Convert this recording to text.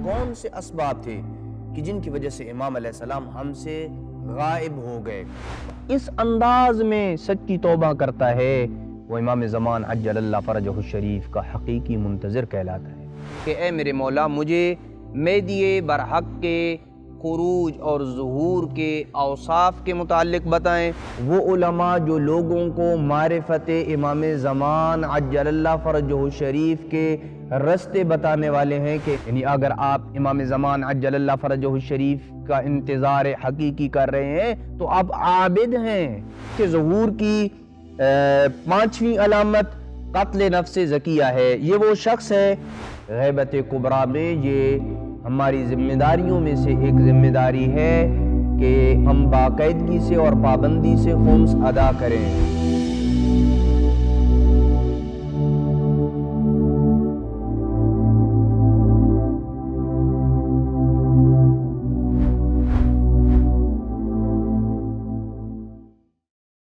کون سے اسباب تھے کہ جن کی وجہ سے امام علیہ السلام ہم سے غائب ہو گئے؟ اس انداز میں سچی توبہ کرتا ہے وہ امام زمان عجل اللہ فرجہ الشریف کا حقیقی منتظر کہلاتا ہے کہ اے میرے مولا مجھے مہدی برحق کے خروج اور ظہور کے اوصاف کے متعلق بتائیں۔ وہ علماء جو لوگوں کو معرفت امام زمان عجل اللہ فرجہ الشریف کے رستے بتانے والے ہیں کہ یعنی اگر آپ امام زمان عجل اللہ فرجہ الشریف کا انتظار حقیقی کر رہے ہیں تو آپ عابد ہیں کہ ظہور کی پانچویں علامت قتل نفس زکیہ ہے۔ یہ وہ شخص ہے غیبت کبریٰ میں یہ ہماری ذمہ داریوں میں سے ایک ذمہ داری ہے کہ ہم باقاعدگی سے اور پابندی سے خمس ادا کریں۔